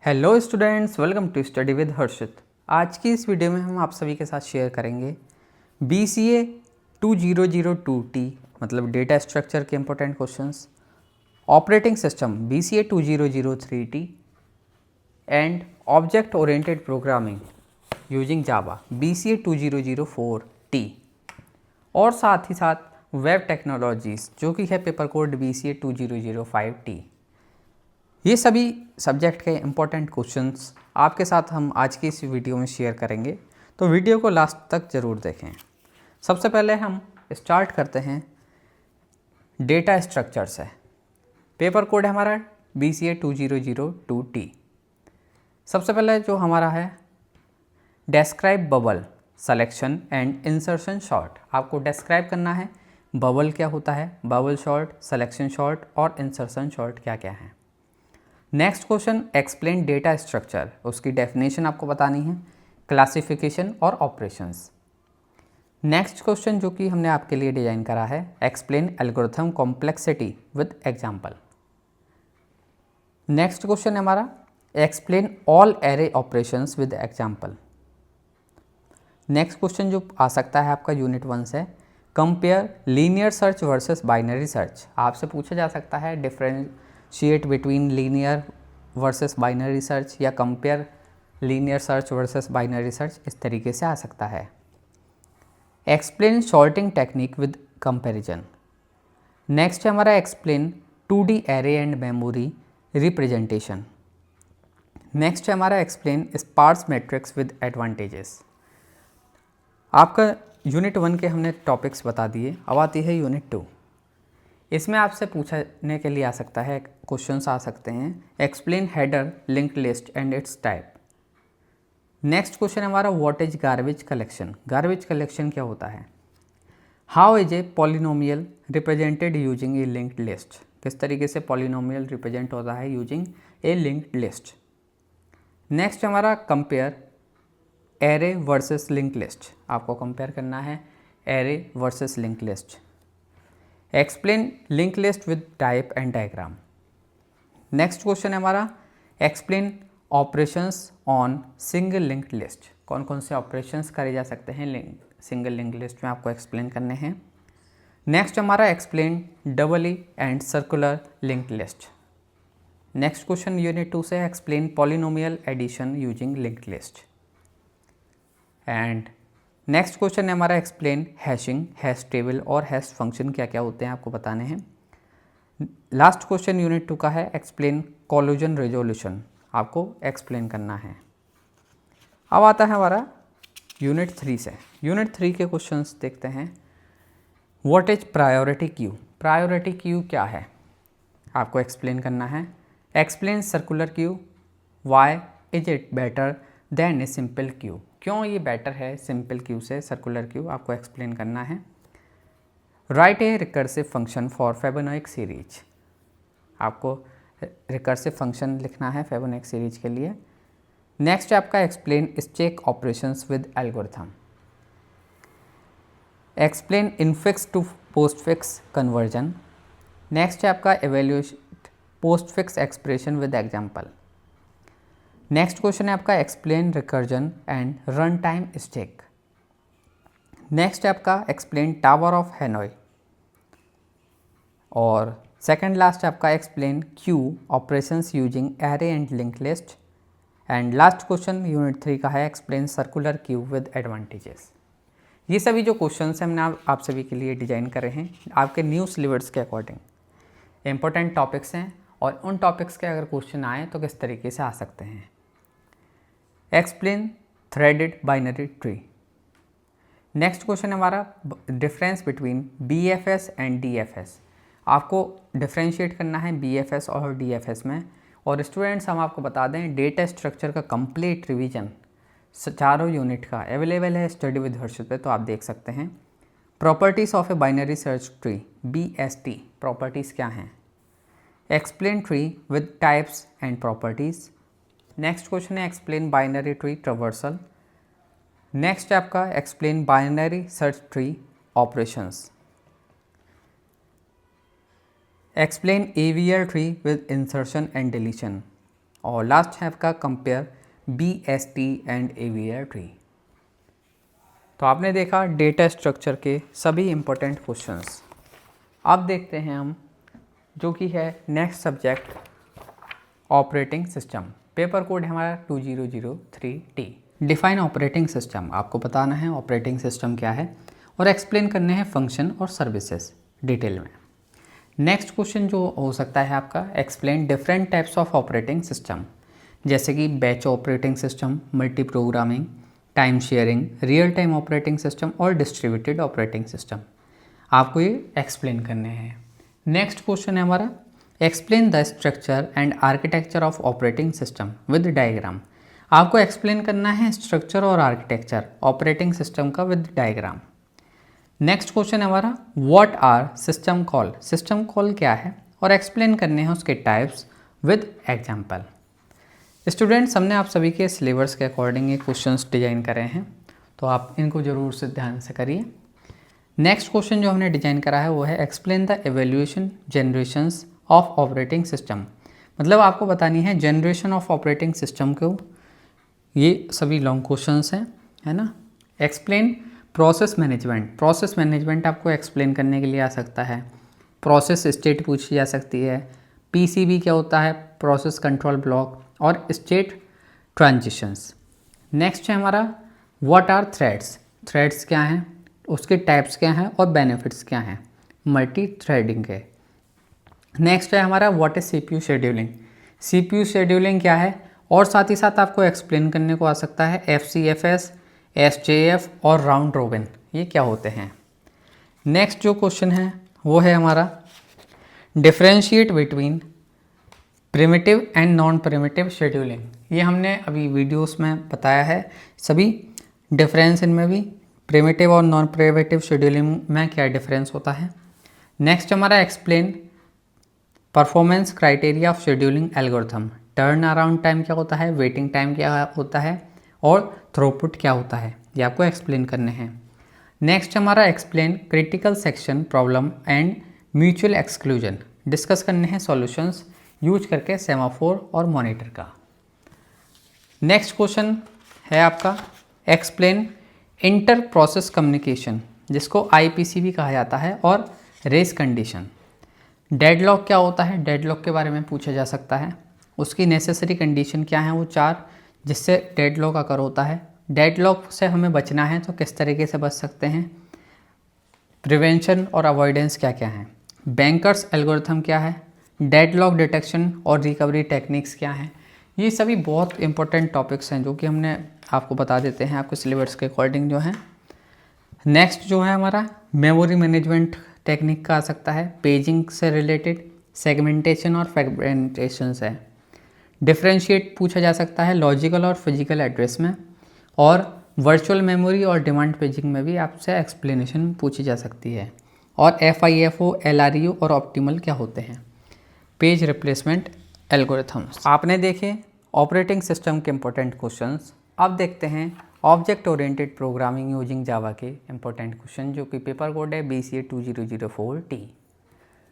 Hello students, welcome to study with Harshit. आज की इस वीडियो में हम आप सभी के साथ शेयर करेंगे BCA 2002T मतलब डेटा स्ट्रक्चर के important questions, operating system BCA 2003T and object oriented programming using Java BCA 2004T और साथ ही साथ वेब टेक्नोलॉजीज़ जो कि है पेपर कोड BCA 2005T। ये सभी सब्जेक्ट के इम्पोर्टेंट क्वेश्चंस आपके साथ हम आज की इस वीडियो में शेयर करेंगे, तो वीडियो को लास्ट तक ज़रूर देखें। सबसे पहले हम स्टार्ट करते हैं डेटा स्ट्रक्चर से। पेपर कोड है हमारा BCA 2002T। सबसे पहले जो हमारा है describe bubble selection and insertion short. आपको डिस्क्राइब करना है बबल क्या होता है, बबल शॉर्ट, सिलेक्शन शॉर्ट और इंसर्शन शॉर्ट क्या क्या है। Next question explain data structure, उसकी डेफिनेशन आपको बतानी है, क्लासिफिकेशन और ऑपरेशंस। नेक्स्ट क्वेश्चन जो कि हमने आपके लिए डिजाइन करा है explain algorithm complexity with example. Next question है हमारा explain all array operations with example. Next question जो आ सकता है आपका यूनिट 1 से compare linear search versus binary search. आपसे पूछा जा सकता है differentiate between linear versus binary search या compare linear search versus binary search, इस तरीके से आ सकता है। Explain sorting technique with comparison. Next है हमारा explain 2D array and memory representation. Next है हमारा explain sparse matrix with advantages. आपका यूनिट 1 के हमने टॉपिक्स बता दिए, अब आती है यूनिट 2। इसमें आपसे पूछने के लिए आ सकता है, क्वेश्चंस आ सकते हैं explain header linked list and its type. Next question हमारा what is garbage collection. Garbage collection क्या होता है। How is a polynomial represented using a linked list. किस तरीके से पॉलिनोमियल रिप्रेजेंट होता है using a linked list. Next हमारा compare array versus linked list. आपको कंपेयर करना है array versus linked list. Explain link list with type and diagram. Next question है हमारा explain operations on single linked list. कौन कौन से ऑपरेशंस करे जा सकते हैं सिंगल लिंक लिस्ट में, आपको एक्सप्लेन करने हैं। नेक्स्ट हमारा explain doubly and circular linked list. Next question unit 2 से explain polynomial addition using linked list. And next question है हमारा एक्सप्लेन हैशिंग, हैश टेबल और हैश फंक्शन क्या क्या होते हैं आपको बताने हैं। लास्ट क्वेश्चन यूनिट 2 का है एक्सप्लेन कोलिजन रेजोल्यूशन, आपको एक्सप्लेन करना है। अब आता है हमारा यूनिट 3 से। यूनिट 3 के क्वेश्चंस देखते हैं। What is priority queue. Priority queue क्या है आपको एक्सप्लेन करना है। Explain circular queue, why is it better than a simple queue. क्यों ये बेटर है सिंपल क्यू से सर्कुलर क्यू, आपको एक्सप्लेन करना है। Write a recursive function for Fibonacci series. आपको रिकर्सिव फंक्शन लिखना है फिबोनाची सीरीज के लिए। नेक्स्ट आपका explain stack operations with algorithm. Explain infix to postfix conversion. Next है आपका evaluate postfix expression with example. Next question है आपका explain recursion and run time stack. Next है आपका एक्सप्लेन टावर ऑफ हैनोई। और सेकंड लास्ट है आपका explain Q operations using array and link list. And last question unit 3 का है explain circular Q with advantages. ये सभी जो क्वेश्चंस हैं हमने आप सभी के लिए डिजाइन करे हैं आपके न्यू सिलेबस के अकॉर्डिंग। इंपॉर्टेंट टॉपिक्स हैं और उन टॉपिक्स के अगर क्वेश्चन आए तो किस तरीके से आ सकते हैं। Explain threaded binary tree. Next question हमारा difference between BFS and DFS। आपको डिफ्रेंशिएट करना है BFS और DFS में। और स्टूडेंट्स हम आपको बता दें डेटा स्ट्रक्चर का कंप्लीट रिवीजन चारों यूनिट का अवेलेबल है स्टडी विद हर्षित पे, तो आप देख सकते हैं। Properties of a binary search tree BST, properties क्या हैं। Explain tree with types and properties. Next question है explain binary tree traversal. Next है आपका explain binary search tree operations. Explain AVL tree with insertion and deletion. और last है आपका compare BST and AVR tree. तो आपने देखा data structure के सभी इम्पोर्टेंट क्वेश्चंस। अब देखते हैं हम जो कि है next subject operating system. Paper code है हमारा 2003T। डिफाइन ऑपरेटिंग सिस्टम, आपको बताना है ऑपरेटिंग सिस्टम क्या है और एक्सप्लेन करने हैं फंक्शन और सर्विसेज डिटेल में। नेक्स्ट क्वेश्चन जो हो सकता है आपका, explain different types of operating system, जैसे कि batch operating system, multi programming, time sharing, real time operating system और डिस्ट्रीब्यूटेड ऑपरेटिंग सिस्टम। आपको ये एक्सप्लेन करने हैं। नेक्स्ट क्वेश्चन है हमारा, explain the structure and architecture of operating system with diagram. आपको एक्सप्लेन करना है स्ट्रक्चर और आर्किटेक्चर ऑपरेटिंग सिस्टम का विद डायग्राम। नेक्स्ट क्वेश्चन है हमारा, what are system call. System call क्या है और एक्सप्लेन करने हैं उसके टाइप्स विद एग्जाम्पल। स्टूडेंट्स, हमने आप सभी के सिलेबस के अकॉर्डिंग ये क्वेश्चंस डिजाइन करे हैं, तो आप इनको ज़रूर से ध्यान से करिए। नेक्स्ट क्वेश्चन जो हमने डिजाइन करा है वो है, explain the evolution generations of operating system. मतलब आपको बतानी है जनरेशन ऑफ ऑपरेटिंग सिस्टम को। ये सभी लॉन्ग क्वेश्चंस हैं, है ना। Explain process management. Process management आपको एक्सप्लेन करने के लिए आ सकता है। प्रोसेस स्टेट पूछी जा सकती है। PCB क्या होता है, प्रोसेस कंट्रोल ब्लॉक और स्टेट ट्रांजिशंस। नेक्स्ट है हमारा, व्हाट आर थ्रेड्स। थ्रेड्स क्या हैं, उसके टाइप्स क्या हैं और बेनिफिट्स क्या हैं मल्टी थ्रेडिंग के। नेक्स्ट है हमारा, what is CPU scheduling. CPU scheduling क्या है और साथ ही साथ आपको एक्सप्लेन करने को आ सकता है FCFS, SJF और राउंड रोबिन, ये क्या होते हैं। नेक्स्ट जो क्वेश्चन है वो है हमारा, differentiate between primitive and non primitive scheduling. ये हमने अभी वीडियोस में बताया है सभी डिफरेंस इनमें भी, प्रिमिटिव और नॉन प्रिमिटिव शेड्यूलिंग में क्या डिफरेंस होता है। नेक्स्ट हमारा, explain performance criteria of scheduling algorithm. Turn around time क्या होता है, वेटिंग टाइम क्या होता है और थ्रूपुट क्या होता है, ये आपको एक्सप्लेन करने हैं। नेक्स्ट हमारा, explain critical section problem and mutual exclusion. Discuss करने हैं सॉल्यूशंस यूज करके सेमाफोर और मॉनिटर का। नेक्स्ट क्वेश्चन है आपका, एक्सप्लेन इंटर प्रोसेस कम्युनिकेशन, जिसको IPC भी कहा जाता है, और रेस कंडीशन। डेडलॉक क्या होता है, डेडलॉक के बारे में पूछा जा सकता है। उसकी नेसेसरी कंडीशन क्या है, वो 4 जिससे डेडलॉक अकर होता है। डेडलॉक से हमें बचना है तो किस तरीके से बच सकते हैं, प्रिवेंशन और अवॉइडेंस क्या क्या है, बैंकर्स एल्गोरिथम क्या है, डेडलॉक डिटेक्शन और रिकवरी टेक्निक्स क्या हैं। ये सभी बहुत इंपॉर्टेंट टॉपिक्स हैं जो कि हमने आपको बता देते हैं आपके सिलेबस के अकॉर्डिंग जो है। नेक्स्ट जो है हमारा, मेमोरी मैनेजमेंट टेक्निक का आ सकता है, पेजिंग से रिलेटेड, सेगमेंटेशन और फ्रेगमेंटेशन से। डिफरेंशिएट पूछा जा सकता है लॉजिकल और फिजिकल एड्रेस में, और वर्चुअल मेमोरी और डिमांड पेजिंग में भी आपसे एक्सप्लेनेशन पूछी जा सकती है। और FIFO, LRU और ऑप्टिमल क्या होते हैं, पेज रिप्लेसमेंट एल्गोरिथम्स। आपने देखे ऑपरेटिंग सिस्टम के इंपॉर्टेंट क्वेश्चंस। अब देखते हैं object oriented programming using Java के इंपॉर्टेंट क्वेश्चन, जो कि पेपर कोड है BCA 2004T।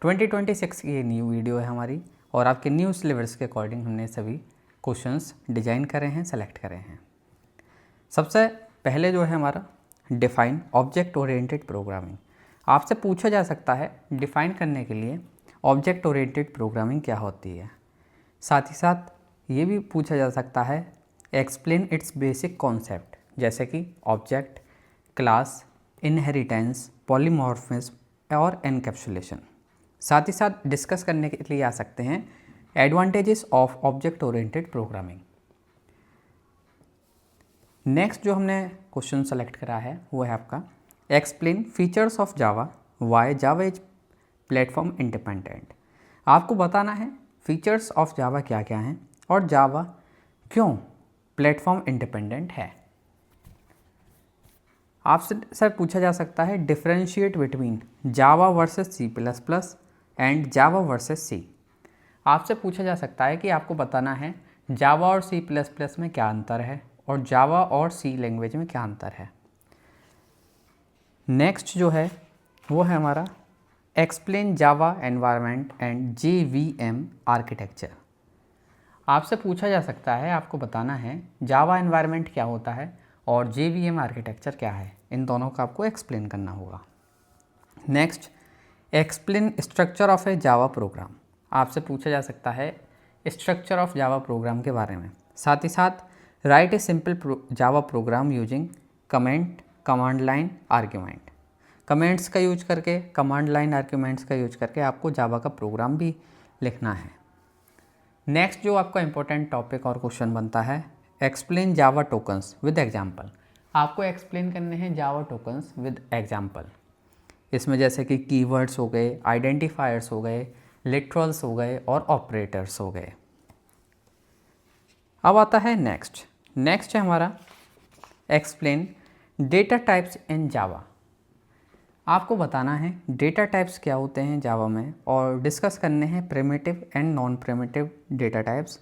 2026 की ये न्यू वीडियो है हमारी, और आपके न्यू सिलेबस के अकॉर्डिंग हमने सभी क्वेश्चंस डिजाइन करे हैं, सेलेक्ट करे हैं। सबसे पहले जो है हमारा, डिफाइन ऑब्जेक्ट ओरिएंटेड प्रोग्रामिंग। आपसे पूछा जा सकता है डिफाइन करने के लिए ऑब्जेक्ट ओरिएंटेड प्रोग्रामिंग क्या होती है। साथ ही साथ ये भी पूछा जा सकता है एक्सप्लेन इट्स बेसिक कॉन्सेप्ट, जैसे कि ऑब्जेक्ट, क्लास, इनहेरिटेंस, पॉलीमॉर्फिज्म और एनकैप्सुलेशन। साथ ही साथ डिस्कस करने के लिए आ सकते हैं advantages of object oriented programming. Next जो हमने क्वेश्चन सेलेक्ट करा है वो है आपका, explain features of Java, why Java is platform independent. आपको बताना है फीचर्स ऑफ जावा क्या क्या हैं और जावा क्यों प्लेटफॉर्म इंडिपेंडेंट है। आपसे सर पूछा जा सकता है differentiate between Java versus C++ and Java versus C। आपसे पूछा जा सकता है कि आपको बताना है जावा और C++ में क्या अंतर है और जावा और C लैंग्वेज में क्या अंतर है। नेक्स्ट जो है वो है हमारा, explain Java environment and JVM architecture. आपसे पूछा जा सकता है, आपको बताना है जावा एनवायरनमेंट क्या होता है और JVM आर्किटेक्चर क्या है, इन दोनों का आपको एक्सप्लेन करना होगा। Next, explain structure of A Java program. आपसे पूछा जा सकता है स्ट्रक्चर ऑफ जावा प्रोग्राम के बारे में। साथ ही साथ right a simple Java program using comment, command line, argument. Comments का यूज करके, कमांड लाइन, आर्ग्यूमेंट्स का यूज करके आपको जावा का प्रोग्राम भी लिखना है। नेक्स्ट जो आपका इंपॉर्टेंट टॉपिक और क्वेश्चन बनता है, explain Java tokens with example. आपको एक्सप्लेन करने हैं जावा टोकन्स विद एग्जाम्पल। इसमें जैसे कि कीवर्ड्स हो गए, आइडेंटिफायर्स हो गए, लिटरल्स हो गए और ऑपरेटर्स हो गए। अब आता है नेक्स्ट है हमारा एक्सप्लेन डेटा टाइप्स इन जावा। आपको बताना है डेटा टाइप्स क्या होते हैं जावा में और डिस्कस करने हैं primitive and non primitive data types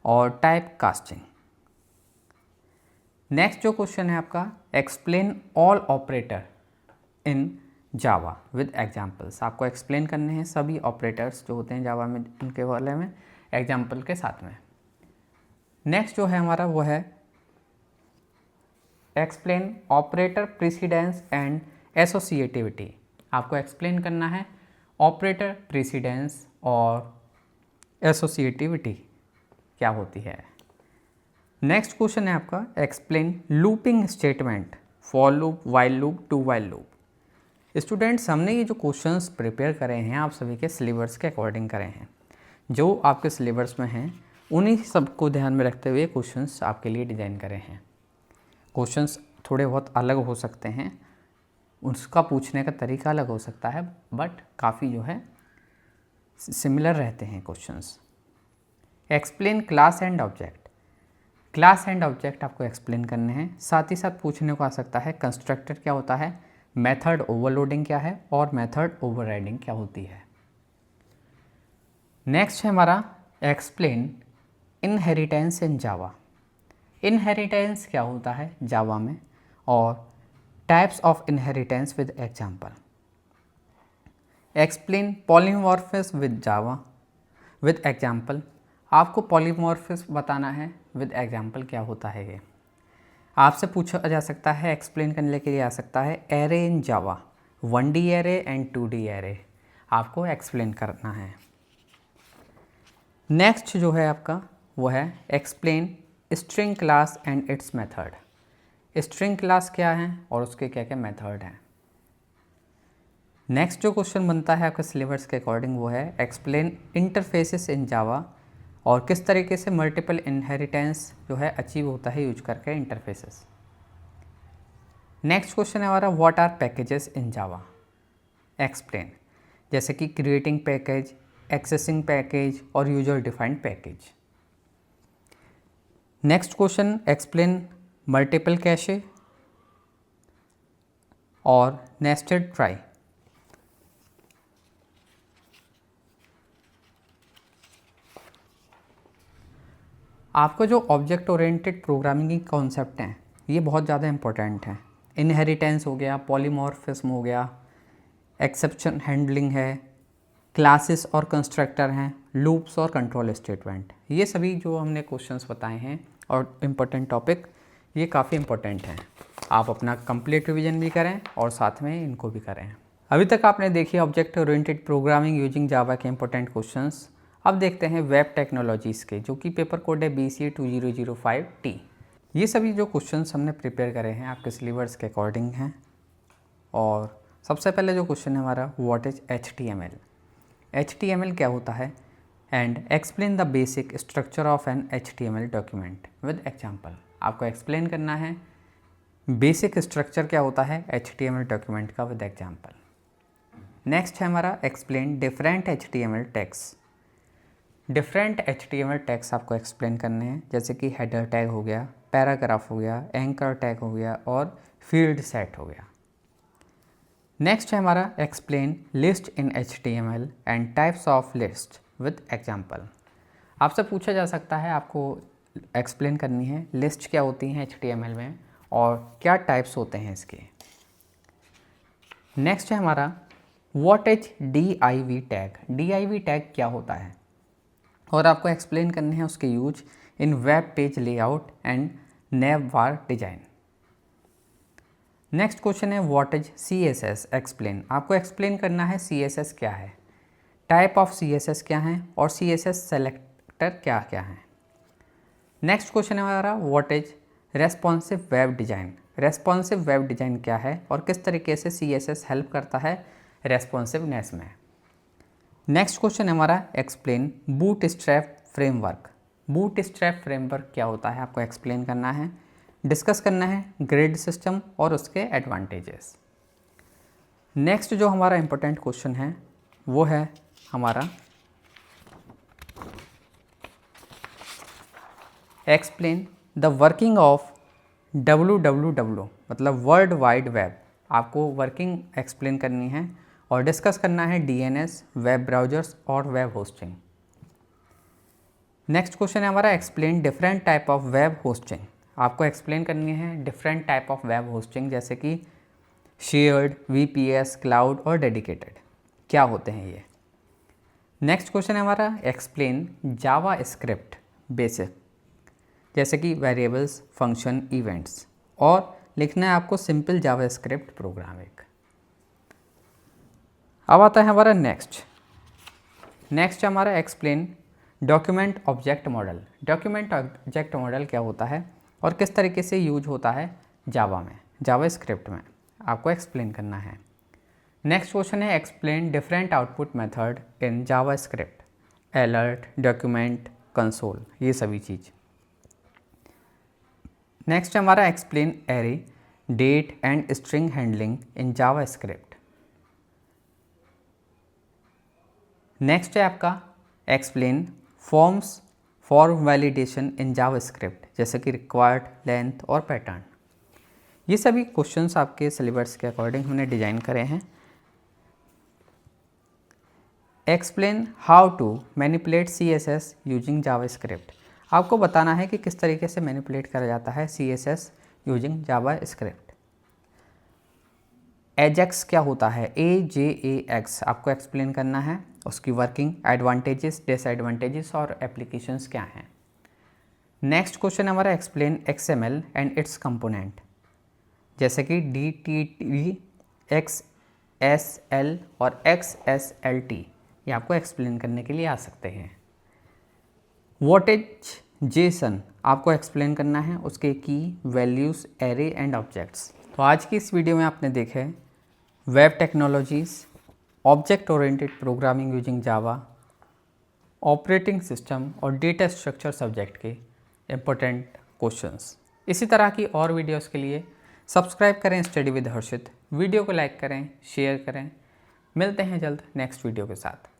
और टाइप कास्टिंग। नेक्स्ट जो क्वेश्चन है आपका, explain all operator in Java with examples. आपको एक्सप्लेन करने हैं सभी ऑपरेटर्स जो होते हैं जावा में, उनके बारे में एग्जाम्पल के साथ में। नेक्स्ट जो है हमारा वो है explain operator precedence and associativity. आपको एक्सप्लेन करना है ऑपरेटर प्रेसिडेंस और एसोसिएटिविटी क्या होती है। नेक्स्ट क्वेश्चन है आपका, explain looping statement, for loop, while loop, do while loop. Students, हमने ये जो क्वेश्चंस प्रिपेयर करे हैं आप सभी के सिलेबस के अकॉर्डिंग करे हैं। जो आपके सिलेबस में हैं उन्हीं सबको ध्यान में रखते हुए क्वेश्चंस आपके लिए डिज़ाइन करे हैं। क्वेश्चंस थोड़े बहुत अलग हो सकते हैं, उसका पूछने का तरीका अलग हो सकता है, बट काफ़ी जो है सिमिलर रहते हैं questions. Explain class and object. Class and object आपको एक्सप्लेन करने हैं। साथ ही साथ पूछने को आ सकता है कंस्ट्रक्टर क्या होता है, मेथड ओवरलोडिंग क्या है और मेथड ओवरराइडिंग क्या होती है। नेक्स्ट है हमारा explain inheritance in Java. Inheritance क्या होता है जावा में और types of inheritance with example. Explain polymorphism with Java with example. आपको पॉलीमॉर्फिज्म बताना है विद एग्जाम्पल क्या होता है ये। आपसे पूछा जा सकता है, एक्सप्लेन करने के लिए आ सकता है array in Java, 1D array and 2D array, आपको एक्सप्लेन करना है। नेक्स्ट जो है आपका वो है explain string class and it's method. String class क्या है और उसके क्या क्या मेथड हैं। नेक्स्ट जो क्वेश्चन बनता है आपके सिलेबस के अकॉर्डिंग वो है एक्सप्लेन इंटरफेसेस इन जावा और किस तरीके से मल्टीपल इनहेरिटेंस जो है अचीव होता है यूज करके इंटरफेसेस। नेक्स्ट क्वेश्चन है हमारा what are packages in Java. Explain, जैसे कि क्रिएटिंग पैकेज, एक्सेसिंग पैकेज और user defined package. Next question explain multiple catch और नेस्टेड ट्राई। आपको जो ऑब्जेक्ट ओरिएंटेड प्रोग्रामिंग की कॉन्सेप्ट हैं ये बहुत ज़्यादा इंपॉर्टेंट हैं। इनहेरिटेंस हो गया, पॉलीमॉर्फिज्म हो गया, एक्सेप्शन हैंडलिंग है, क्लासेस और कंस्ट्रक्टर हैं, लूप्स और कंट्रोल स्टेटमेंट। ये सभी जो हमने क्वेश्चंस बताए हैं और इम्पोर्टेंट टॉपिक, ये काफ़ी इंपॉर्टेंट हैं। आप अपना कंप्लीट रिवीजन भी करें और साथ में इनको भी करें। अभी तक आपने देखी object oriented programming using Java के इंपॉर्टेंट क्वेश्चंस। अब देखते हैं वेब टेक्नोलॉजीज़ के, जो कि पेपर कोड है BCA 2005T। ये सभी जो क्वेश्चंस हमने प्रिपेयर करे हैं आपके सिलेबस के अकॉर्डिंग हैं। और सबसे पहले जो क्वेश्चन है हमारा, व्हाट इज HTML। HTML क्या होता है and explain the basic structure of an HTML document with example. आपको एक्सप्लेन करना है बेसिक स्ट्रक्चर क्या होता है HTML डॉक्यूमेंट का विद एग्जाम्पल। नेक्स्ट है हमारा explain different HTML tags. Different HTML tags आपको एक्सप्लेन करने हैं, जैसे कि हेडर टैग हो गया, पैराग्राफ हो गया, एंकर टैग हो गया और फील्ड सेट हो गया। नेक्स्ट है हमारा explain list in HTML and types of list with example. आपसे पूछा जा सकता है, आपको एक्सप्लेन करनी है लिस्ट क्या होती हैं HTML में और क्या टाइप्स होते हैं इसके। नेक्स्ट है हमारा what is DIV tag. DIV tag क्या होता है और आपको एक्सप्लेन करने हैं उसके use in web page layout and naive bar design. Next question है व्हाट इज CSS एक्सप्लेन। आपको एक्सप्लेन करना है CSS क्या है, टाइप ऑफ CSS क्या है और CSS सेलेक्टर क्या क्या है। नेक्स्ट क्वेश्चन है हमारा what is responsive web design. Responsive web design क्या है और किस तरीके से CSS हेल्प करता है रेस्पॉन्सिवनेस में। नेक्स्ट क्वेश्चन है हमारा explain bootstrap framework. Bootstrap framework क्या होता है आपको एक्सप्लेन करना है, डिस्कस करना है ग्रिड सिस्टम और उसके एडवांटेजेस। नेक्स्ट जो हमारा इंपॉर्टेंट क्वेश्चन है वो है हमारा explain the working of www मतलब वर्ल्ड वाइड वेब। आपको वर्किंग एक्सप्लेन करनी है और डिस्कस करना है DNS, वेब ब्राउजर्स और वेब होस्टिंग। नेक्स्ट क्वेश्चन है हमारा explain different type of web hosting. आपको एक्सप्लेन करनी है different type of web hosting जैसे कि शेयर्ड, VPS, क्लाउड और डेडिकेटेड, क्या होते हैं ये। नेक्स्ट क्वेश्चन है हमारा एक्सप्लेन जावा स्क्रिप्ट बेसिक जैसे कि वेरिएबल्स, फंक्शन, इवेंट्स, और लिखना है आपको सिंपल जावा स्क्रिप्ट प्रोग्राम एक। अब आता है हमारा नेक्स्ट हमारा explain document object model. Document object model क्या होता है और किस तरीके से यूज होता है जावा स्क्रिप्ट में, आपको एक्सप्लेन करना है। नेक्स्ट क्वेश्चन है explain different output method in JavaScript, alert, document, console, ये सभी चीज़। नेक्स्ट हमारा explain array, date and string handling in JavaScript. Next है आपका explain forms for validation in JavaScript जैसे कि रिक्वायर्ड, लेंथ और पैटर्न। ये सभी क्वेश्चंस आपके सिलेबस के अकॉर्डिंग हमने डिजाइन करे हैं। Explain how to manipulate CSS using JavaScript. आपको बताना है कि किस तरीके से मैनिपुलेट करा जाता है CSS यूजिंग जावा स्क्रिप्ट। एजेक्स क्या होता है, AJAX आपको एक्सप्लेन करना है, उसकी वर्किंग, एडवांटेजेस, डिसएडवांटेजेस और एप्लीकेशंस क्या हैं। नेक्स्ट क्वेश्चन हमारा explain XML and it's component जैसे कि DTD, XSL और XSLT, ये आपको एक्सप्लेन करने के लिए आ सकते हैं। व्हाट इज JSON आपको एक्सप्लेन करना है, उसके की, वैल्यूज़, एरे एंड ऑब्जेक्ट्स। तो आज की इस वीडियो में आपने देखे web technologies, object oriented programming using Java, operating system और डेटा स्ट्रक्चर सब्जेक्ट के इम्पोर्टेंट क्वेश्चंस। इसी तरह की और वीडियोस के लिए सब्सक्राइब करें स्टडी विद हर्षित, वीडियो को लाइक करें, शेयर करें। मिलते हैं जल्द नेक्स्ट वीडियो के साथ।